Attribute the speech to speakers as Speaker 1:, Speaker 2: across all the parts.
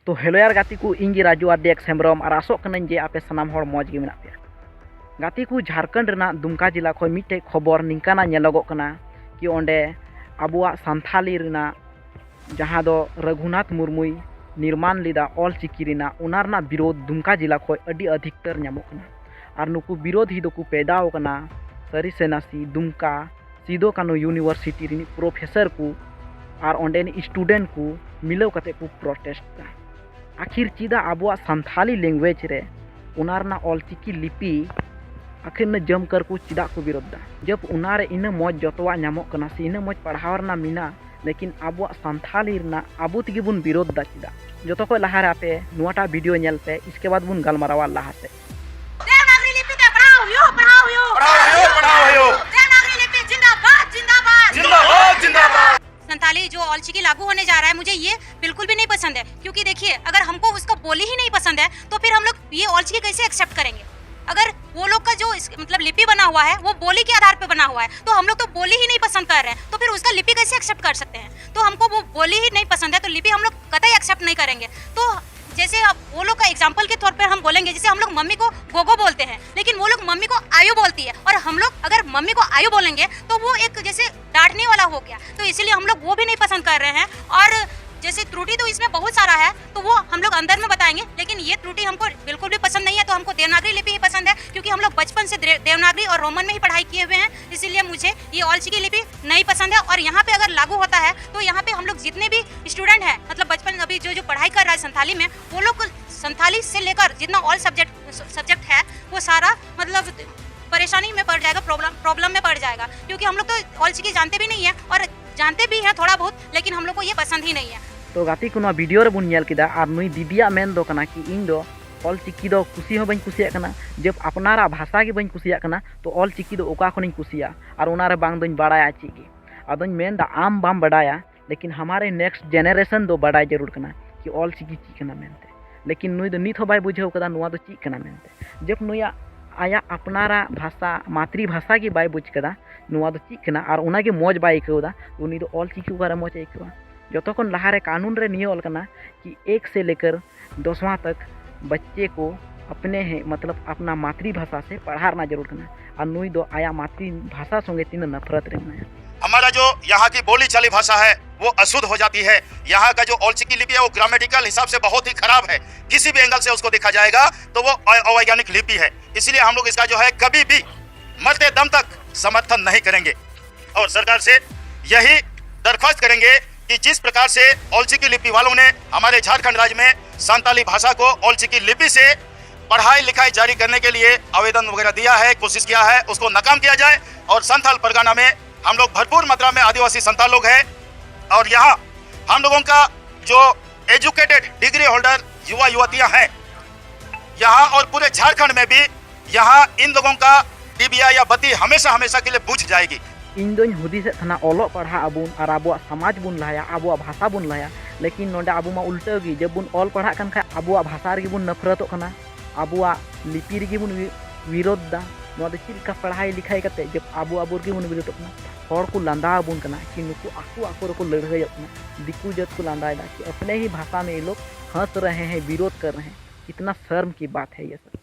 Speaker 1: तो हेलो यार गाती को इंगी राजू आर डेक्स हेम्ब्रम और आसोग कनाኝ जे आपे सनाम हर मौज गे मेना पे गाती को झारखंड रेना दुमका जिला खो मिटे खबर निंकाना नेलोगोग कना कि ओंडे आबुआ संथाली रेना जहाँ दो रघुनाथ मुर्मुई निर्माण लीदा ऑल चिकी रेना उनारना विरोध दुमका जिला खो अडी अधिकतर ᱧᱟᱢᱚᱜ कना और नुकु विरोध ही दोकु पैदाव कना सरी सेनासी दुमका सिदो कानो यूनिवर्सिटी रिनी प्रोफेसर को और ओंडेनी स्टूडेंट को मिलव कते को प्रोटेस्ट का आखिर चीदा आबुआ संथाली लैंग्वेज रे उनारना ऑलचिकी लिपि आखिर न जम कर को चिदा को विरोधा जब उनारे इन मौज जतवा ᱧᱟᱢᱚᱜ कना से इन मौज पढ़ावरना मीना लेकिन आबुआ संथाली रना आबु तगी बुन विरोधा चिदा जतो को लहारे आपे नुआटा वीडियो नेल पे इसके बाद बुन गलमारावा लहा से
Speaker 2: देवनागरी लिपि ते पढ़ाओ यो देवनागरी लिपि जिंदाबाद संथाली जो ऑलचिकी लागू होने जा रहा है, मुझे ये बिल्कुल भी नहीं पसंद है। क्योंकि देखिए, अगर हमको उसका बोली ही नहीं पसंद है तो फिर हम लोग ये ऑलचिकी कैसे एक्सेप्ट करेंगे। अगर वो लोग का जो मतलब लिपि बना हुआ है वो बोली के आधार पे बना हुआ है, तो हम लोग तो बोली ही नहीं पसंद कर रहे हैं, तो फिर उसका लिपि कैसे एक्सेप्ट कर सकते हैं। तो हमको वो बोली ही नहीं पसंद है तो लिपि हम लोग कतई एक्सेप्ट नहीं करेंगे। तो जैसे अब वो लोग का एग्जाम्पल के तौर पर हम बोलेंगे, जैसे हम लोग मम्मी को गोगो बोलते हैं, लेकिन वो लोग मम्मी को आयु बोलती है, और हम लोग अगर मम्मी को आयु बोलेंगे तो वो एक जैसे डांटने वाला हो गया। तो इसीलिए हम लोग वो भी नहीं पसंद कर रहे हैं। और जैसे त्रुटि तो इसमें बहुत सारा है, तो वो हम लोग अंदर में बताएंगे, लेकिन ये त्रुटि हमको बिल्कुल भी पसंद नहीं है। तो हमको देवनागरी लिपि ही पसंद है, क्योंकि हम लोग बचपन से देवनागरी और रोमन में ही पढ़ाई किए हुए हैं, इसीलिए मुझे ये ऑलचिकी लिपि नहीं पसंद है। और यहाँ पे अगर लागू होता है तो यहाँ पे हम लोग जितने भी स्टूडेंट हैं, मतलब बचपन अभी जो पढ़ाई कर रहा है संथाली में, वो लोग संथाली से लेकर जितना ऑल सब्जेक्ट है वो सारा मतलब परेशानी में पड़ जाएगा, प्रॉब्लम में पड़ जाएगा। क्योंकि हम लोग तो ऑलचिकी जानते भी नहीं है, और जानते भी हैं थोड़ा बहुत, लेकिन हम लोग को ये पसंद ही नहीं है।
Speaker 1: तो गाती को वीडियो रे बुन नेल किदा और नुई दीदिया मेन दो कना कि इन दो ऑलचिकी दो कुसी हो बन कुसिया कना। जब अपनारा भाषा के बन कुसिया कना तो ऑलचिकी दो ओका खनिन कुसिया और उनारे बांग दोኝ बाड़ाया चीगी अदोñ मेन दा आम बाम बाड़ाया, लेकिन हमारे नेक्स्ट जेनरेशन दो बाड़ाय जरूर कना कि ऑलचिकी ची कना मेनते। लेकिन नुई दो नित हो बाय बुझाव कदा नुआ दो ची कना मेनते। जब नुया आया अपनारा भाषा मातृभाषा की बाय बुझ कदा नुआ दो ची कना और उनागे मौज बाय इकवदा उनी दो ऑलचिकी उकारे मौज इकवा। जोतोखन लहारे कानून रे नियम कना कि 1 से लेकर 10वां तक बच्चे को अपने मतलब अपना मातृभाषा से पढ़ाना जरूर करना। और नुई दो आया मातृभाषा संगे तीन नफरत रहना है।
Speaker 3: हमारा जो यहाँ की बोली चाली भाषा है वो अशुद्ध हो जाती है। यहाँ का जो ऑलचिकी लिपि है वो ग्रामेटिकल हिसाब से बहुत ही खराब है, किसी भी एंगल से उसको देखा जाएगा तो वो अवैज्ञानिक लिपि है। इसलिए हम लोग इसका जो है कभी भी मरते दम तक समर्थन नहीं करेंगे, और सरकार से यही दरख्वास्त करेंगे कि जिस प्रकार से ऑलचिकी लिपि वालों ने हमारे झारखंड राज्य में संताली भाषा को ऑलचिकी लिपि से पढ़ाई लिखाई जारी करने के लिए आवेदन वगैरह दिया है, कोशिश किया है, उसको नाकाम किया जाए। और संथाल परगना में हम लोग भरपूर मात्रा में आदिवासी संथाल लोग हैं, और यहाँ हम लोगों का जो एजुकेटेड डिग्री होल्डर युवा युवतियाँ हैं यहाँ और पूरे झारखंड में भी, यहाँ इन लोगों का डिबिया या बत्ती हमेशा के लिए बुझ जाएगी।
Speaker 1: इन दोñ हुदिस थाना ओलो पढ़ा अबुन और आबुआ समाज बुन लाया, आबुआ भाषा बुन लाया, लेकिन नोडे आबु मा उल्टा गी जब बुन ऑल पढ़ा कन खा आबुआ भाषा रे बुन नफरतो कना, आबुआ लिपि रे बुन विरोध दा। नो दे चिलका पढ़ाई लिखाई कते जब आबु रे बुन विरोध कना हर को लांदा बुन कना कि नुकु आको को लड़ाई कना। दिकु जत को लांदायदा कि अपने ही भाषा में ये लोग हंस रहे हैं, विरोध कर रहे हैं। कितना शर्म की बात है ये सब।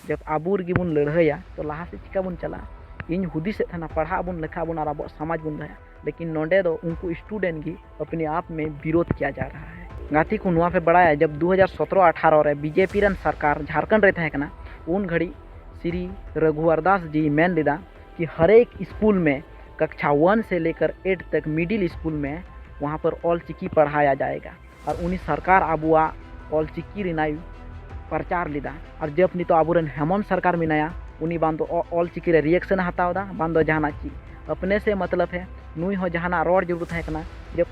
Speaker 1: जब आबू रे बुन लड़ाइया तो लहा से चिका बुन चला। इन हुदिस थाना पढ़ा बुन लिखा बुन और अब समाज बुन रहा, लेकिन नोडे दो उनको स्टूडेंट की अपने आप में विरोध किया जा रहा है। गाती को नुआ पे बढ़ाया जब 2017-18 रे बीजेपी रन सरकार झारखंड रे थे कना, उन घड़ी श्री रघुवर दास जी मेन लिदा कि हर एक स्कूल में कक्षा 1 से लेकर 8 तक मिडिल स्कूल में वहाँ पर ऑलचिकी पढ़ाया जाएगा। और उन्हीं सरकार आबुआ ऑलचिकी रिनाई प्रचार लिदा। और जब नहीं तो आबूरन हेमंत सरकार मिनाया उनी बांधो ऑलचिकी रे रिएक्शन हतावदा बांधो जहाना ची अपने से मतलब है नुई हो जहाना रोड जरूरत है कना। जब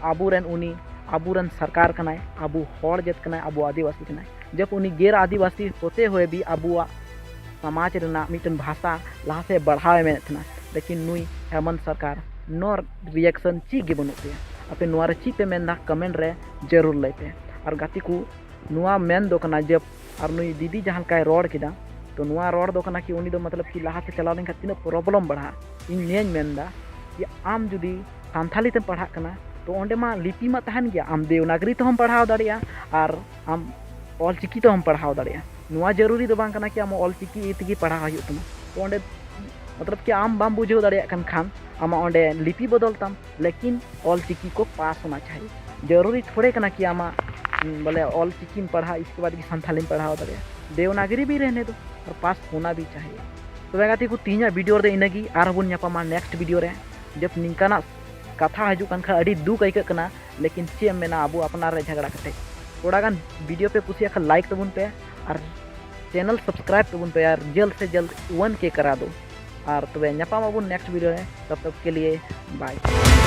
Speaker 1: आबूरन सरकार कनाय आबू हर जत कनाय आबू आदिवासी कनाय, जब उनी गैर आदिवासी होते हुए भी आबुआ समाज रेना मिटन भाषा लहा से बढ़ावे में थना, लेकिन नुई हेमंत सरकार नो रिएक्शन ची गे बनु पे अपे नुआ रे ची पे मेनदा कमेंट रे जरूर लेते। और गाती को नुआ मेन दो कना जब और नुई दीदी जहां का रोड किदा तो नुआ रोड दो कना कि उनी दो मतलब कि लहा से चलाव लेन तीन प्रॉब्लम बढ़ा। इन नेन मेनदा कि आम जुदी सांथाली ते पढ़ा कना तो ओंडे मा लिपि मा तहन गया आम देवनागरी तो हम पढ़ाव दाड़िया और आम ऑलचिकी तो हम पढ़ाव दाड़िया नुआ जरूरी तो बांग कना कि आम ऑलचिकी तेगी पढ़ा हुई तमा तो ओंडे मतलब कि आम बाम बुझेव दाड़िया कन खान आमा ओंडे लिपि बदलताम लेकिन ऑलचिकी को पास होना चाहिए जरूरी थोड़े कना कि आमा बोले ऑलचिकी में पढ़ा इसके बाद कि संथाली में पढ़ाव दाड़िया देवनागरी भी रहने दो और पास होना भी चाहिए। तो गाती को तीन वीडियो रे इनगी और बन नापामा नेक्स्ट वीडियो रे जब निकाना कथा हजू कान खा अड़ी दुख आइक कना लेकिन चे मेना अब अपना रे झगड़ा कटे थोड़ा गान वीडियो पे कुछ खा लाइक तबुन पे और चैनल सब्सक्राइब तबुन पे यार जल्द से जल्द 1K करा दो और तबे नापामा बुन नेक्स्ट वीडियो रे तब तक के लिए बाय।